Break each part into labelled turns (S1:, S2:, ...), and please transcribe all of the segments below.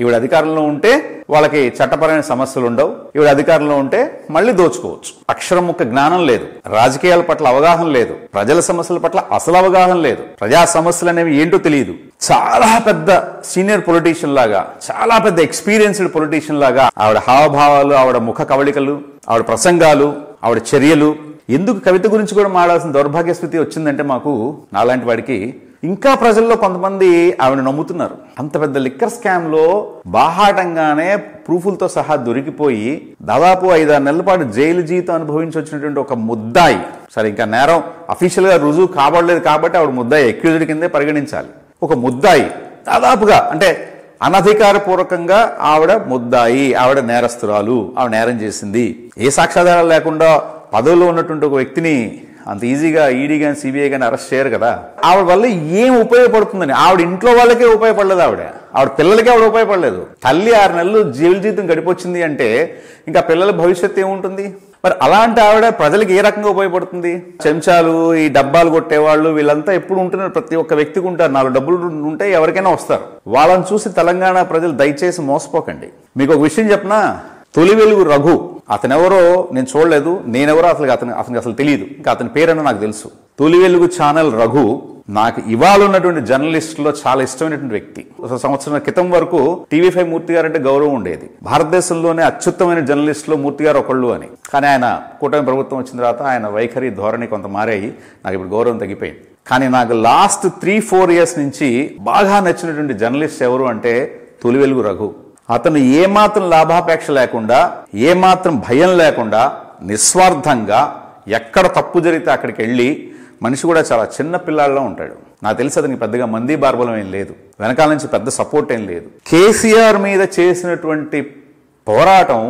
S1: ఈవిడ అధికారంలో ఉంటే వాళ్ళకి చట్టపరమైన సమస్యలు ఉండవు, ఈవిడ అధికారంలో ఉంటే మళ్ళీ దోచుకోవచ్చు. అక్షరం ముక్క జ్ఞానం లేదు, రాజకీయాల పట్ల అవగాహన లేదు, ప్రజల సమస్యల పట్ల అసలు అవగాహన లేదు, ప్రజా సమస్యలు అనేవి ఏంటో తెలియదు. చాలా పెద్ద సీనియర్ పొలిటీషియన్ లాగా, చాలా పెద్ద ఎక్స్పీరియన్స్డ్ పొలిటీషియన్ లాగా ఆవిడ హావభావాలు, ఆవిడ ముఖ కవళికలు, ఆవిడ ప్రసంగాలు, ఆవిడ చర్యలు. ఎందుకు కవిత గురించి కూడా మాట్లాడాల్సిన దౌర్భాగ్య స్థితి వచ్చిందంటే మాకు, నాలాంటి వాడికి, ఇంకా ప్రజల్లో కొంతమంది ఆవిడ నమ్ముతున్నారు. అంత పెద్ద లిక్కర్ స్కామ్ లో బాహాటంగానే ప్రూఫులతో సహా దొరికిపోయి దాదాపు 5-6 నెలల పాటు జైలు జీవితం అనుభవించి వచ్చినటువంటి ఒక ముద్దాయి, సరే ఇంకా నేరం అఫీషియల్ గా రుజువు కాబడలేదు కాబట్టి ఆవిడ ముద్దాయి, అక్యూజ్డ్ కిందే పరిగణించాలి. ఒక ముద్దాయి దాదాపుగా అంటే అనధికారపూర్వకంగా ఆవిడ ముద్దాయి, ఆవిడ నేరస్తురాలు, ఆవిడ నేరం చేసింది. ఏ సాక్ష్యాధారాలు లేకుండా పదవిలో ఉన్నటువంటి ఒక వ్యక్తిని అంత ఈజీగా ఈడీ కానీ సిబిఐ కానీ అరెస్ట్ చేయరు కదా. ఆవిడ వల్ల ఏం ఉపయోగపడుతుందని, ఆవిడ ఇంట్లో వాళ్ళకే ఉపయోగపడలేదు, ఆవిడ పిల్లలకే ఆవిడ ఉపయోగపడలేదు. తల్లి 6 నెలలు జైలు జీవితం గడిపొచ్చింది అంటే ఇంకా పిల్లల భవిష్యత్తు ఏముంటుంది? మరి అలాంటి ఆవిడ ప్రజలకు ఏ రకంగా ఉపయోగపడుతుంది? చెంచాలు, ఈ డబ్బాలు కొట్టేవాళ్ళు వీళ్ళంతా ఎప్పుడు ఉంటున్నారు, ప్రతి ఒక్క వ్యక్తికి ఉంటారు. 4 డబ్బులు ఉంటే ఎవరికైనా వస్తారు. వాళ్ళని చూసి తెలంగాణ ప్రజలు దయచేసి మోసపోకండి. మీకు ఒక విషయం చెప్పనా, తొలి వెలుగు రఘు అతనెవరో నేను చూడలేదు, నేనెవరో అతనికి అసలు తెలియదు, ఇంకా అతని పేరన్నా నాకు తెలుసు. తొలి వెలుగు ఛానల్ రఘు నాకు ఇవాళ ఉన్నటువంటి జర్నలిస్టులో చాలా ఇష్టమైనటువంటి వ్యక్తి. ఒక సంవత్సరం క్రితం వరకు టీవీ5 మూర్తి గారు అంటే గౌరవం ఉండేది. భారతదేశంలోనే అత్యుత్తమైన జర్నలిస్టులో మూర్తి గారు ఒకళ్ళు అని. కానీ ఆయన కూటమి ప్రభుత్వం వచ్చిన తర్వాత ఆయన వైఖరి ధోరణి కొంత మారాయి, నాకు ఇప్పుడు గౌరవం తగ్గిపోయింది. కానీ నాకు లాస్ట్ 3-4 ఇయర్స్ నుంచి బాగా నచ్చినటువంటి జర్నలిస్ట్ ఎవరు అంటే తొలి వెలుగు రఘు. అతను ఏమాత్రం లాభాపేక్ష లేకుండా, ఏమాత్రం భయం లేకుండా, నిస్వార్థంగా ఎక్కడ తప్పు జరిగితే అక్కడికి వెళ్ళి, మనిషి కూడా చాలా చిన్న పిల్లాడిలో ఉంటాడు. నాకు తెలిసి అతనికి పెద్దగా మంది బార్బలం ఏం లేదు, వెనకాల నుంచి పెద్ద సపోర్ట్ ఏం లేదు. కేసీఆర్ మీద చేసినటువంటి పోరాటం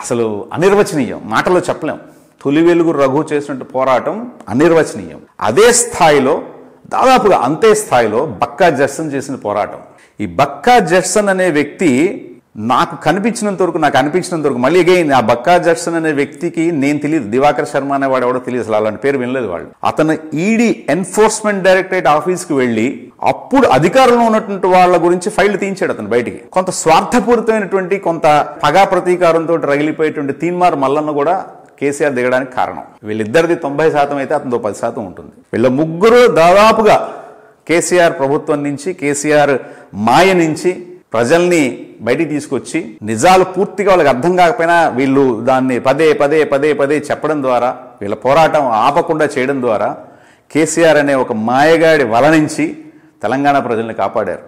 S1: అసలు అనిర్వచనీయం, మాటలో చెప్పలేం. తొలి వెలుగు రఘు చేసినట్టు పోరాటం అనిర్వచనీయం. అదే స్థాయిలో, దాదాపుగా అంతే స్థాయిలో బక్కా జడ్సన్ చేసిన పోరాటం. ఈ బక్కా జడ్సన్ అనే వ్యక్తి నాకు అనిపించినంత వరకు మళ్ళీ అగైన్ ఆ బక్కా జడ్సన్ అనే వ్యక్తికి నేను తెలియదు, దివాకర్ శర్మ అనేవాడు ఎవడో తెలియదు, అసలు అలాంటి పేరు వినలేదు వాళ్ళు. అతను ఈడీ ఎన్ఫోర్స్మెంట్ డైరెక్టరేట్ ఆఫీస్కి వెళ్ళి అప్పుడు అధికారంలో ఉన్నటువంటి వాళ్ళ గురించి ఫైల్ తీయించాడు అతను బయటికి. కొంత స్వార్థపూరితమైనటువంటి, కొంత పగా ప్రతీకారంతో రగిలిపోయేటువంటి తీన్మార్ మల్లన్న కూడా కేసీఆర్ దిగడానికి కారణం. వీళ్ళిద్దరిది 90% అయితే అతనితో 10% ఉంటుంది. వీళ్ళ ముగ్గురు దాదాపుగా కేసీఆర్ ప్రభుత్వం నుంచి, కేసీఆర్ మాయ నుంచి ప్రజల్ని బయటికి తీసుకొచ్చి, నిజాలు పూర్తిగా వాళ్ళకి అర్థం కాకపోయినా వీళ్ళు దాన్ని పదే పదే పదే పదే చెప్పడం ద్వారా, వీళ్ళ పోరాటం ఆపకుండా చేయడం ద్వారా కేసీఆర్ అనే ఒక మాయగాడి వల నుంచి తెలంగాణ ప్రజల్ని కాపాడారు.